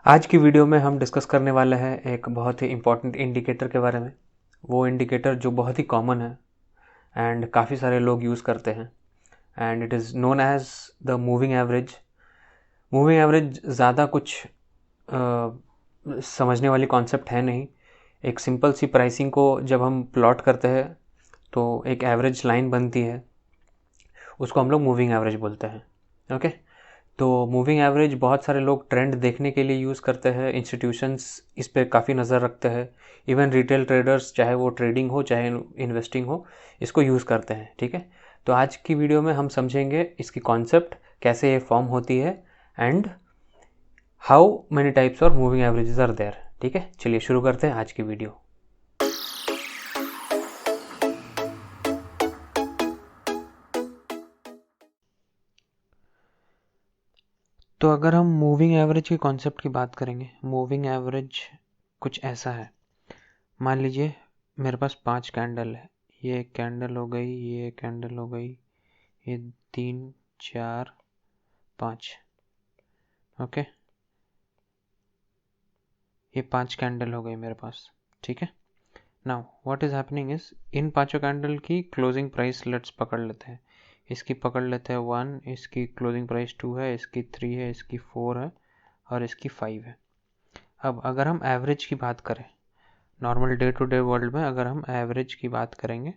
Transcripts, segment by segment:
आज की वीडियो में हम डिस्कस करने वाले हैं एक बहुत ही इम्पॉर्टेंट इंडिकेटर के बारे में। वो इंडिकेटर जो बहुत ही कॉमन है एंड काफ़ी सारे लोग यूज़ करते हैं and it is known as the moving average. Moving average ज़्यादा कुछ समझने वाली कॉन्सेप्ट है नहीं। एक सिंपल सी प्राइसिंग को जब हम प्लॉट करते हैं तो एक एवरेज लाइन बनती है, उसको हम लोग मूविंग एवरेज बोलते हैं। ओके, तो मूविंग एवरेज बहुत सारे लोग ट्रेंड देखने के लिए यूज़ करते हैं। इंस्टीट्यूशंस इस पे काफ़ी नज़र रखते हैं। इवन रिटेल ट्रेडर्स, चाहे वो ट्रेडिंग हो चाहे इन्वेस्टिंग हो, इसको यूज़ करते हैं। ठीक है, तो आज की वीडियो में हम समझेंगे इसकी कॉन्सेप्ट, कैसे ये फॉर्म होती है and how many types of moving averages are there. ठीक है, चलिए शुरू करते हैं आज की वीडियो। तो अगर हम मूविंग एवरेज की कॉन्सेप्ट की बात करेंगे, मूविंग एवरेज कुछ ऐसा है। मान लीजिए मेरे पास 5 कैंडल है। ये एक कैंडल हो गई, ये कैंडल हो गई, ये 3 4 5। ओके, ये 5 कैंडल हो गई मेरे पास। ठीक है, now what is happening is, इन पांचों कैंडल की क्लोजिंग प्राइस लेट्स पकड़ लेते हैं। इसकी पकड़ लेते हैं 1, इसकी क्लोजिंग प्राइस 2 है, इसकी 3 है, इसकी 4 है और इसकी 5 है। अब अगर हम एवरेज की बात करें, normal day to day world में अगर हम एवरेज की बात करेंगे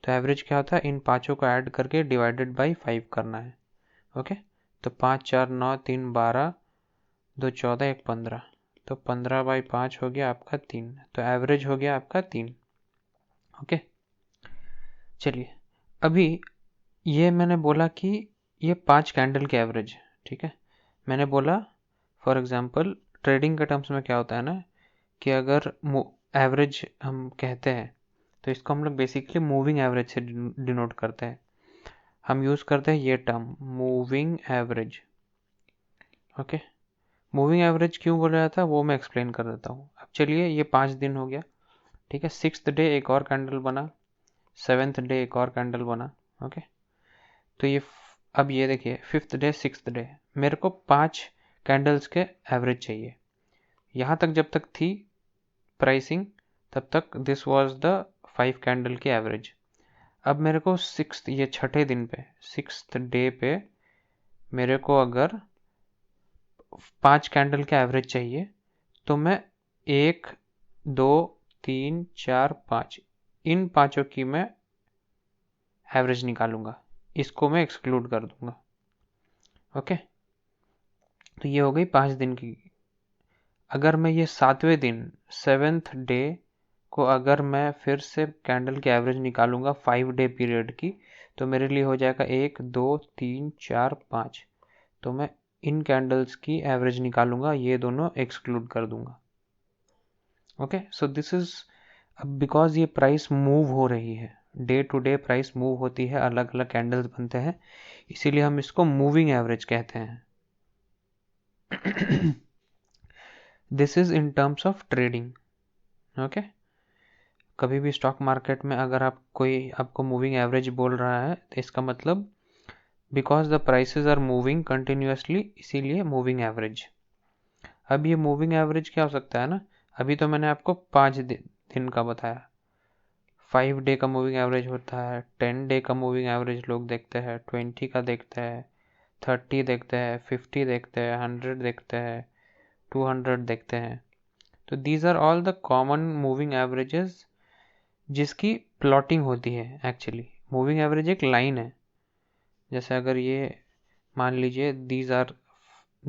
तो एवरेज क्या होता है, इन पांचों को ऐड करके डिवाइडेड बाई 5 करना है। ओके, तो 5 4 9 3 12, 2 14, 1 15, तो 15/5 हो गया आपका 3, तो एवरेज हो गया आपका 3। ओके, चलिए अभी ये मैंने बोला कि ये 5 कैंडल के एवरेज है। ठीक है, मैंने बोला फॉर एग्जांपल ट्रेडिंग के टर्म्स में क्या होता है ना, कि अगर एवरेज हम कहते हैं तो इसको हम लोग बेसिकली मूविंग एवरेज से डिनोट करते हैं। हम यूज़ करते हैं ये term moving average. Okay, moving average क्यों बोला जाता है वो मैं एक्सप्लेन कर देता हूँ। अब चलिए, ये 5 दिन हो गया। ठीक है, 6th डे एक और कैंडल बना, 7th डे एक और कैंडल बना। ओके, तो ये अब ये देखिए 5th डे 6th डे मेरे को 5 कैंडल्स के एवरेज चाहिए। यहाँ तक जब तक थी प्राइसिंग तब तक दिस वाज द 5 कैंडल की एवरेज। अब मेरे को 6th, ये छठे दिन पे 6th डे पे मेरे को अगर 5 कैंडल का एवरेज चाहिए तो मैं 1 2 3 4 5 इन पांचों की मैं एवरेज निकालूंगा, इसको मैं एक्सक्लूड कर दूंगा। ओके, तो ये हो गई 5 दिन की। अगर मैं ये 7वें दिन 7th डे को अगर मैं फिर से कैंडल की एवरेज निकालूंगा 5 डे पीरियड की, तो मेरे लिए हो जाएगा 1 2 3 4 5। तो मैं इन कैंडल्स की एवरेज निकालूंगा, ये दोनों एक्सक्लूड कर दूंगा। Okay, so this is because ये प्राइस मूव हो रही है, day to day price move होती है, अलग अलग कैंडल्स बनते हैं, इसीलिए हम इसको मूविंग एवरेज कहते हैं। This is in terms of trading. Okay, कभी भी स्टॉक मार्केट में अगर आपको मूविंग एवरेज बोल रहा है तो इसका मतलब because the prices are moving continuously, इसीलिए मूविंग एवरेज। अब ये मूविंग एवरेज क्या हो सकता है ना, अभी तो मैंने आपको 5 दिन का बताया। 5 डे का मूविंग एवरेज होता है, 10 डे का मूविंग एवरेज लोग देखते हैं, 20 का देखते हैं, 30 देखते हैं, 50 देखते हैं, 100 देखते हैं, 200 देखते हैं। तो these are all the common moving averages जिसकी प्लॉटिंग होती है। एक्चुअली मूविंग एवरेज एक लाइन है। जैसे अगर ये मान लीजिए this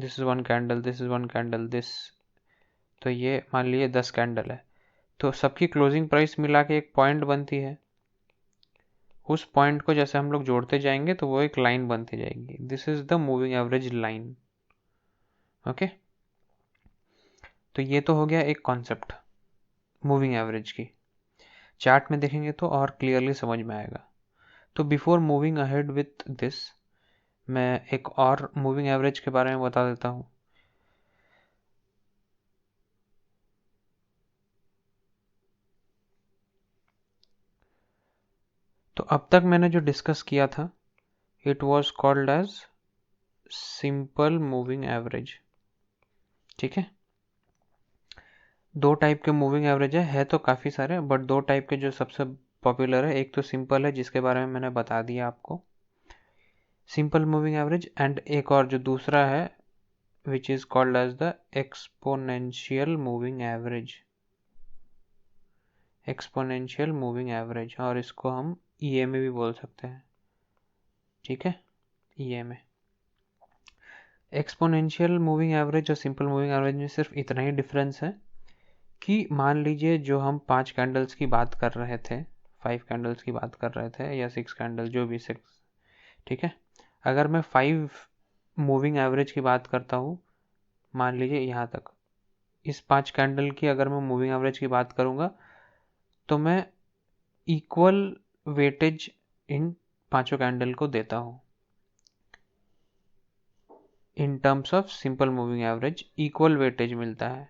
is one candle, this is one candle, this, तो ये मान लीजिए 10 कैंडल है, तो सबकी क्लोजिंग प्राइस मिला के एक पॉइंट बनती है। उस पॉइंट को जैसे हम लोग जोड़ते जाएंगे तो वो एक लाइन बनती जाएगी। This is the moving average line. Okay, तो ये तो हो गया एक कॉन्सेप्ट मूविंग एवरेज की। चार्ट में देखेंगे तो और क्लियरली समझ में आएगा। तो before moving ahead with this, मैं एक और मूविंग एवरेज के बारे में बता देता हूँ। तो अब तक मैंने जो डिस्कस किया था, it was called as simple moving average. ठीक है, दो टाइप के मूविंग एवरेज है तो काफ़ी सारे, बट दो टाइप के जो सबसे पॉपुलर है, एक तो सिंपल है जिसके बारे में मैंने बता दिया आपको, सिंपल मूविंग एवरेज, एंड एक और जो दूसरा है which is called as the exponential moving average, exponential moving average, और इसको हम ईएमए भी बोल सकते हैं, ठीक है, ईएमए। एक्सपोनेंशियल मूविंग एवरेज और सिंपल मूविंग एवरेज में सिर्फ इतना ही डिफरेंस है कि मान लीजिए जो हम 5 कैंडल्स की बात कर रहे थे, 5 कैंडल्स की बात कर रहे थे, या 6 कैंडल, जो भी 6, ठीक है, अगर मैं 5 मूविंग एवरेज की बात करता हूँ, मान लीजिए यहाँ तक, इस 5 कैंडल की अगर मैं मूविंग एवरेज की बात करूँगा तो मैं इक्वल वेटेज इन पांचों कैंडल को देता हूँ। In terms of simple moving average equal weightage मिलता है,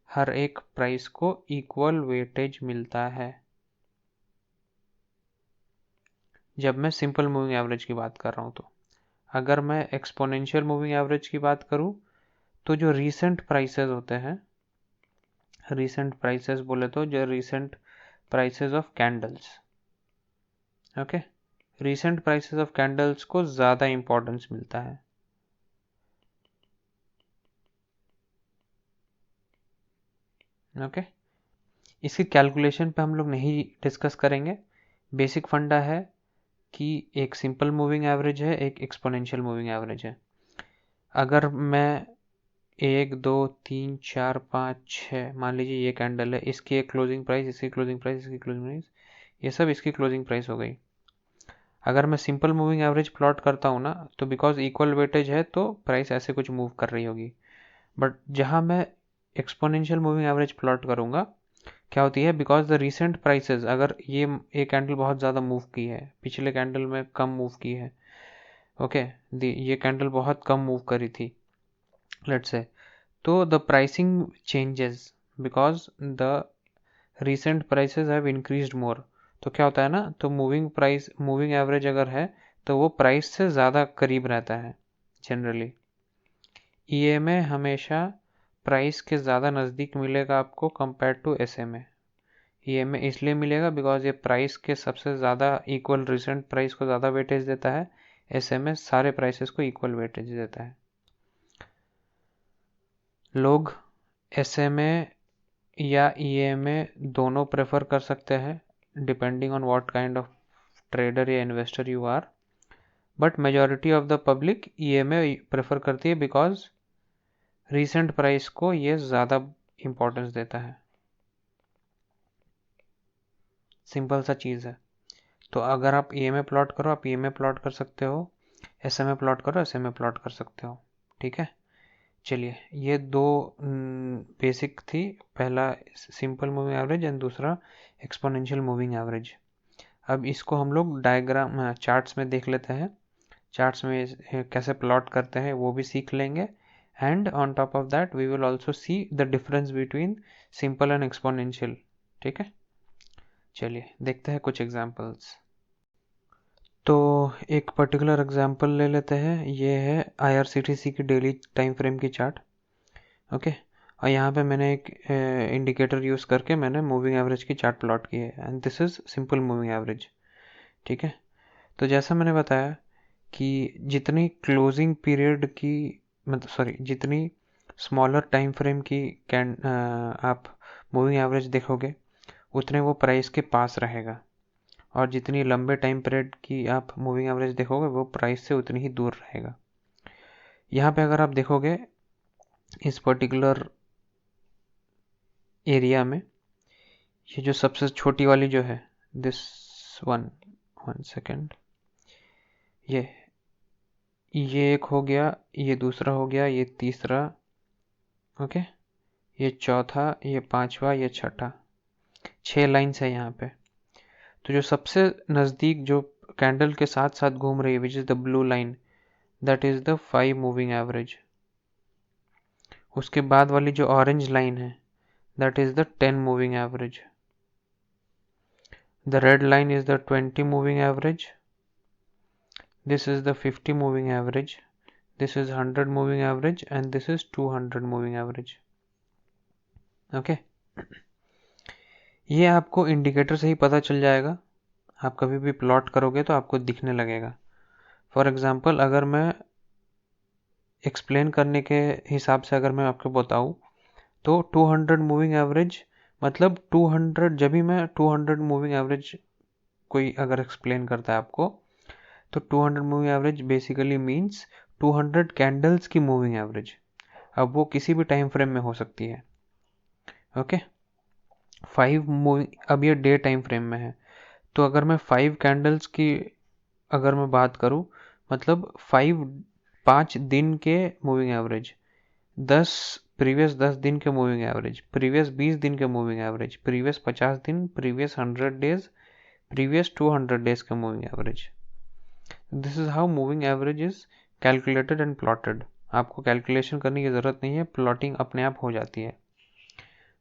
हर एक प्राइस को इक्वल वेटेज मिलता है जब मैं सिंपल मूविंग एवरेज की बात कर रहा हूँ। तो अगर मैं एक्सपोनेंशियल मूविंग एवरेज की बात करूँ तो जो रीसेंट प्राइसेस होते हैं, रीसेंट प्राइसेस बोले तो जो recent prices of candles, okay, recent prices of candles को ज़्यादा इंपॉर्टेंस मिलता है, ओके। इसकी कैलकुलेशन पे हम लोग नहीं डिस्कस करेंगे, बेसिक फंडा है कि एक सिंपल मूविंग एवरेज है, एक एक्सपोनेंशियल मूविंग एवरेज है। अगर मैं 1 2 3 4 5 6, मान लीजिए ये कैंडल है, इसकी एक क्लोजिंग प्राइस, इसकी क्लोजिंग प्राइस, इसकी क्लोजिंग प्राइस, ये सब इसकी क्लोजिंग प्राइस हो गई। अगर मैं सिंपल मूविंग एवरेज प्लॉट करता हूँ ना, तो बिकॉज इक्वल वेटेज है तो प्राइस ऐसे कुछ मूव कर रही होगी, बट जहाँ मैं एक्सपोनेंशियल मूविंग एवरेज प्लॉट करूँगा, क्या होती है, बिकॉज द रिसेंट प्राइसेस, अगर ये कैंडल बहुत ज़्यादा मूव की है, पिछले कैंडल में कम मूव की है, ओके, ये कैंडल बहुत कम मूव करी थी, लेट्स से, तो the pricing changes because the recent prices have increased more. तो क्या होता है ना, तो मूविंग एवरेज अगर है तो वो प्राइस से ज़्यादा करीब रहता है जनरली। ईएमए हमेशा प्राइस के ज़्यादा नज़दीक मिलेगा आपको कंपेयर टू एसएमए। ईएमए इसलिए मिलेगा बिकॉज ये प्राइस के सबसे ज़्यादा इक्वल रिसेंट प्राइस को ज़्यादा वेटेज देता है, एसएमए सारे प्राइसेस को इक्वल वेटेज देता है। लोग एसएमए या ईएमए दोनों प्रेफर कर सकते हैं depending on what kind of trader या investor you are, but majority of the public EMA prefer करती है बिकॉज रीसेंट प्राइस को ये ज़्यादा इंपॉर्टेंस देता है, सिंपल सा चीज़ है। तो अगर आप ईएमए प्लॉट करो, आप ईएमए प्लॉट कर सकते हो, एसएमए प्लॉट करो, एसएमए प्लॉट कर सकते हो, ठीक है। चलिए, ये दो बेसिक थी, पहला सिंपल मूविंग एवरेज एंड दूसरा एक्सपोनेंशियल मूविंग एवरेज। अब इसको हम लोग डायग्राम चार्ट्स में देख लेते हैं, चार्ट्स में कैसे प्लॉट करते हैं वो भी सीख लेंगे, and on top of that we will also see the difference between simple and exponential, ठीक है। चलिए देखते हैं कुछ एग्जांपल्स। तो एक पर्टिकुलर एग्जांपल ले लेते हैं, ये है आईआरसीटीसी की डेली टाइम फ्रेम की चार्ट, ओके। और यहाँ पे मैंने एक इंडिकेटर यूज़ करके मैंने मूविंग एवरेज की चार्ट प्लॉट की है, and this is simple moving average, ठीक है। तो जैसा मैंने बताया कि जितनी क्लोजिंग पीरियड की, मतलब सॉरी, जितनी स्मॉलर टाइम फ्रेम की आप मूविंग एवरेज देखोगे उतने वो प्राइस के पास रहेगा, और जितनी लंबे टाइम पीरियड की आप मूविंग एवरेज देखोगे वो प्राइस से उतनी ही दूर रहेगा। यहाँ पे अगर आप देखोगे इस पर्टिकुलर एरिया में, ये जो सबसे छोटी वाली जो है, दिस वन सेकेंड, ये एक हो गया, ये दूसरा हो गया, ये तीसरा, ओके, ये चौथा, ये पांचवा, ये छठा, 6 लाइन्स है यहाँ पे। तो जो सबसे नज़दीक जो कैंडल के साथ साथ घूम रही है, which is the blue line, that is the 5 moving average. उसके बाद वाली जो ऑरेंज लाइन है, that is the 10 moving average. The red line is the 20 moving average. This is the 50 moving average, this is 100 moving average, and this is 200 moving average, okay, ये आपको indicator से ही पता चल जाएगा। आप कभी भी प्लॉट करोगे तो आपको दिखने लगेगा। फॉर एग्जांपल अगर मैं एक्सप्लेन करने के हिसाब से अगर मैं आपको बताऊं तो 200 मूविंग एवरेज मतलब 200, जब भी मैं 200 मूविंग एवरेज कोई अगर एक्सप्लेन करता है आपको तो 200 moving average basically means 200 candles की मूविंग एवरेज। अब वो किसी भी टाइम फ्रेम में हो सकती है। ओके, 5 मूविंग, अब ये डे टाइम फ्रेम में है तो अगर मैं 5 कैंडल्स की अगर मैं बात करूं मतलब 5 दिन के मूविंग एवरेज, 10 दिन के मूविंग एवरेज, प्रीवियस 20 दिन के मूविंग एवरेज, प्रीवियस 50 दिन, प्रीवियस 100 डेज, प्रीवियस 200 डेज के moving average. This is how moving average is calculated and plotted. आपको कैलकुलेशन करने की ज़रूरत नहीं है, प्लॉटिंग अपने आप हो जाती है।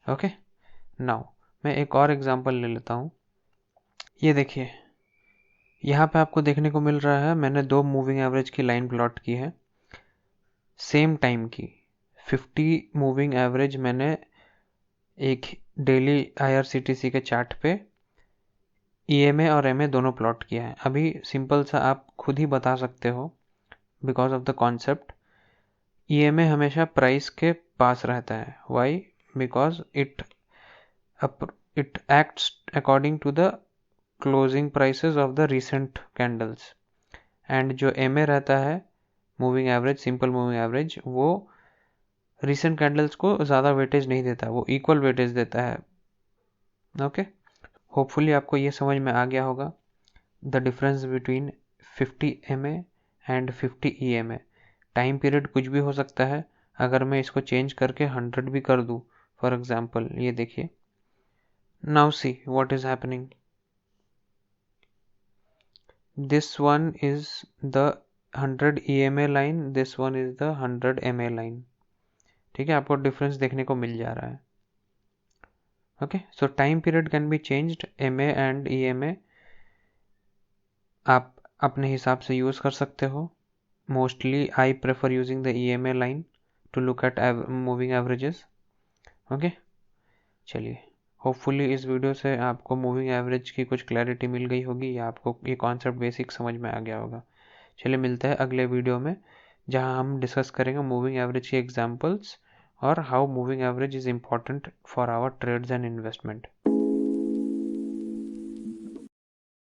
ओके, नाउ मैं एक और एग्जांपल ले लेता हूँ। ये देखिए, यहाँ पे आपको देखने को मिल रहा है मैंने 2 मूविंग एवरेज की लाइन प्लॉट की है सेम टाइम की। 50 मूविंग एवरेज मैंने एक डेली IRCTC के चार्ट पे EMA और MA दोनों प्लॉट किया है। अभी सिंपल सा आप खुद ही बता सकते हो because of the concept. EMA हमेशा प्राइस के पास रहता है। Why? Because it acts according to the closing prices of the recent candles. And जो MA रहता है moving average, simple moving average, वो रिसेंट कैंडल्स को ज़्यादा वेटेज नहीं देता, वो इक्वल वेटेज देता है। ओके, होपफुली आपको ये समझ में आ गया होगा the difference between 50 MA and 50 EMA। Time period कुछ भी हो सकता है। अगर मैं इसको चेंज करके 100 भी कर दूँ, फॉर एग्जाम्पल ये देखिए, now see what is happening. This one is the 100 EMA line, this one is the 100 MA line. ठीक है, आपको डिफरेंस देखने को मिल जा रहा है। Okay, so time period can be changed, MA and EMA आप अपने हिसाब से यूज़ कर सकते हो। Mostly I prefer using the EMA line to look at moving averages. Okay, चलिए, होपफुली इस वीडियो से आपको मूविंग एवरेज की कुछ क्लैरिटी मिल गई होगी या आपको ये कॉन्सेप्ट बेसिक समझ में आ गया होगा। चलिए, मिलते हैं अगले वीडियो में जहां हम डिस्कस करेंगे मूविंग एवरेज की एग्जांपल्स और how moving average is important for our trades and investment.